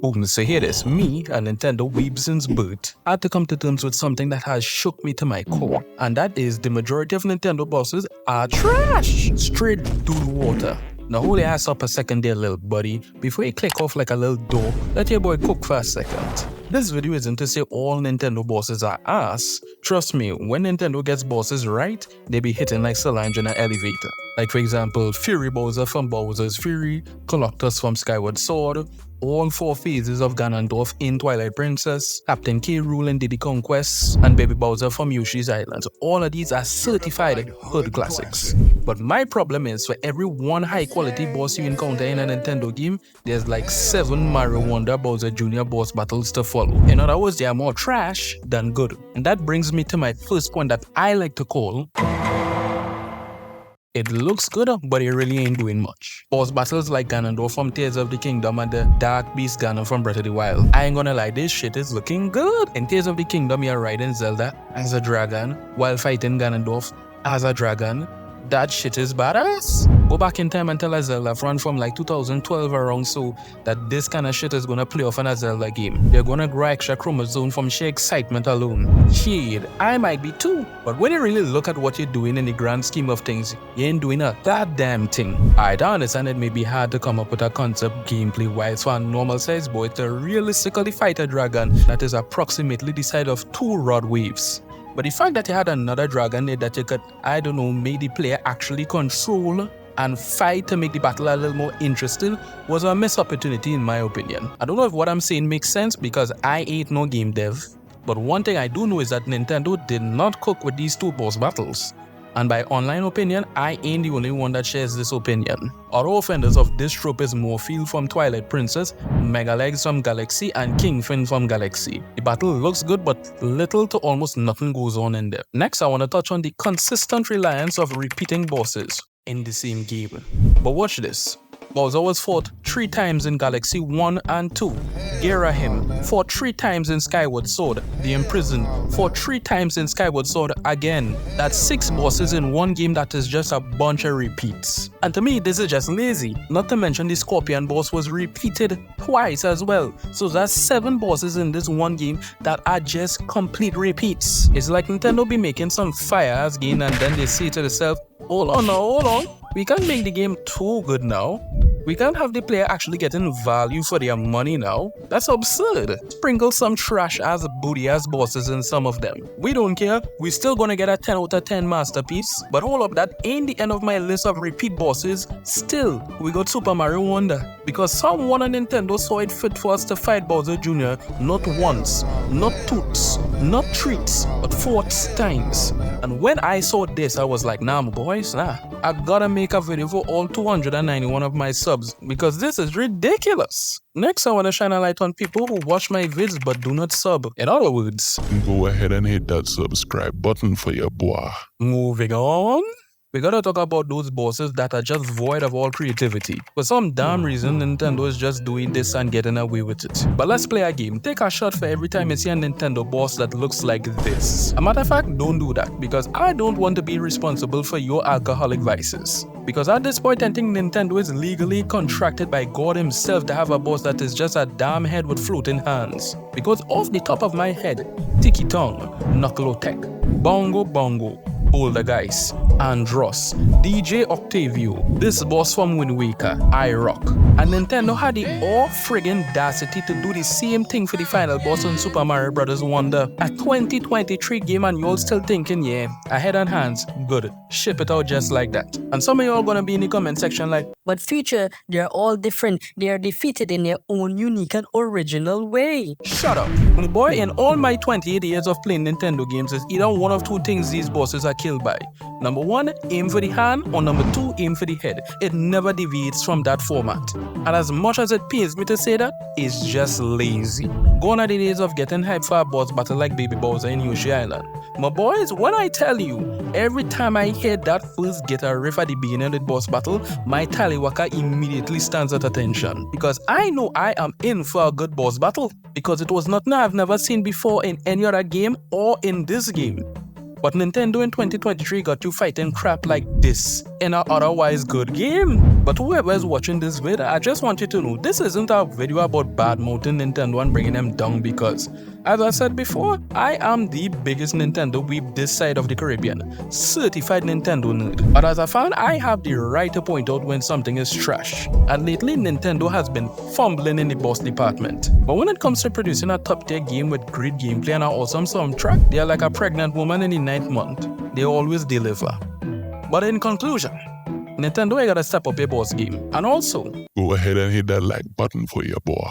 Boom, so hear this. Me, a Nintendo weeb since birth, had to come to terms with something that has shook me to my core. And that is the majority of Nintendo bosses are trash. Straight through the water. Now hold your ass up a second there, little buddy. Before you click off like a little dog, let your boy cook for a second. This video isn't to say all Nintendo bosses are ass. Trust me, when Nintendo gets bosses right, they be hitting like Solange in an elevator. Like for example, Fury Bowser from Bowser's Fury, Colossus from Skyward Sword, all 4 phases of Ganondorf in Twilight Princess, Captain K. Rool in Diddy Kong Quest, and Baby Bowser from Yoshi's Island. All of these are certified hood classics. But my problem is, for every one high quality boss you encounter in a Nintendo game, there's like 7 Mario Wonder Bowser Jr. boss battles to follow. In other words, they are more trash than good. And that brings me to my first point that I like to call: it looks good, but it really ain't doing much. Boss battles like Ganondorf from Tears of the Kingdom and the Dark Beast Ganon from Breath of the Wild. I ain't gonna lie, this shit is looking good. In Tears of the Kingdom, you're riding Zelda as a dragon while fighting Ganondorf as a dragon. That shit is badass. Go back in time and tell a Zelda run from like 2012 around so that this kind of shit is gonna play off in a Zelda game. They're gonna grow extra chromosome from sheer excitement alone. Shit, I might be too. But when you really look at what you're doing in the grand scheme of things, you ain't doing a goddamn thing. I understand it may be hard to come up with a concept gameplay wise for a normal sized boy to realistically fight a dragon that is approximately the size of 2 rod waves. But the fact that you had another dragon there that you could, I don't know, make the player actually control and fight to make the battle a little more interesting was a missed opportunity in my opinion. I don't know if what I'm saying makes sense because I ain't no game dev. But one thing I do know is that Nintendo did not cook with these 2 boss battles. And by online opinion, I ain't the only one that shares this opinion. Other offenders of this trope is Morphle from Twilight Princess, Megalegs from Galaxy, and Kingfin from Galaxy. The battle looks good, but little to almost nothing goes on in there. Next, I want to touch on the consistent reliance of repeating bosses in the same game. But watch this. Bowser was fought 3 times in Galaxy 1 and 2. Girahim fought 3 times in Skyward Sword. The Imprisoned fought 3 times in Skyward Sword again. That's 6 bosses in one game that is just a bunch of repeats. And to me, this is just lazy. Not to mention the Scorpion boss was repeated twice as well. So that's 7 bosses in this one game that are just complete repeats. It's like Nintendo be making some fire-ass game and then they say to themselves, hold on. We can't make the game too good now. We can't have the player actually getting value for their money now. That's absurd. Sprinkle some trash-ass, booty-ass bosses in some of them. We don't care. We're still gonna get a 10 out of 10 masterpiece. But all of that ain't the end of my list of repeat bosses. Still, we got Super Mario Wonder. Because someone on Nintendo saw it fit for us to fight Bowser Jr. not once, not twice, not 3, but 4 times. And when I saw this, I was like, nah, boys, I gotta make a video for all 291 of my subs because this is ridiculous. Next, I want to shine a light on people who watch my vids but do not sub. In other words, go ahead and hit that subscribe button for your boy. Moving on. We gotta talk about those bosses that are just void of all creativity. For some damn reason, Nintendo is just doing this and getting away with it. But let's play a game. Take a shot for every time you see a Nintendo boss that looks like this. A matter of fact, don't do that because I don't want to be responsible for your alcoholic vices. Because at this point, I think Nintendo is legally contracted by God himself to have a boss that is just a damn head with floating hands. Because off the top of my head, Tiki Tongue, Knuckle-O-Tech, Bongo Bongo, Poltergeist, Andros, DJ Octavio, this boss from Wind Waker, iRock. And Nintendo had the all-friggin' audacity to do the same thing for the final boss on Super Mario Bros. Wonder. A 2023 game and you're still thinking, yeah, a head and hands, good. Ship it out just like that. And some of y'all gonna be in the comment section like, but future, they're all different. They are defeated in their own unique and original way. Shut up. Well, boy, in all my 28 years of playing Nintendo games, is either one of 2 things these bosses are killed by. Number 1, aim for the hand, or number 2, aim for the head. It never deviates from that format. And as much as it pains me to say that, it's just lazy. Gone are the days of getting hyped for a boss battle like Baby Bowser in Yoshi Island. My boys, when I tell you, every time I hear that first guitar riff at the beginning of the boss battle, my tallywhacker immediately stands at attention. Because I know I am in for a good boss battle. Because it was nothing I've never seen before in any other game or in this game. But Nintendo in 2023 got you fighting crap like this in an otherwise good game. But whoever is watching this video, I just want you to know this isn't a video about bad-mouthing Nintendo and bringing them down because, as I said before, I am the biggest Nintendo weeb this side of the Caribbean, certified Nintendo nerd. But as a fan, I have the right to point out when something is trash. And lately, Nintendo has been fumbling in the boss department. But when it comes to producing a top-tier game with great gameplay and an awesome soundtrack, they are like a pregnant woman in the 9th month. They always deliver. But in conclusion, Nintendo, you gotta step up your boss game. And also, Go ahead and hit that like button for your boy.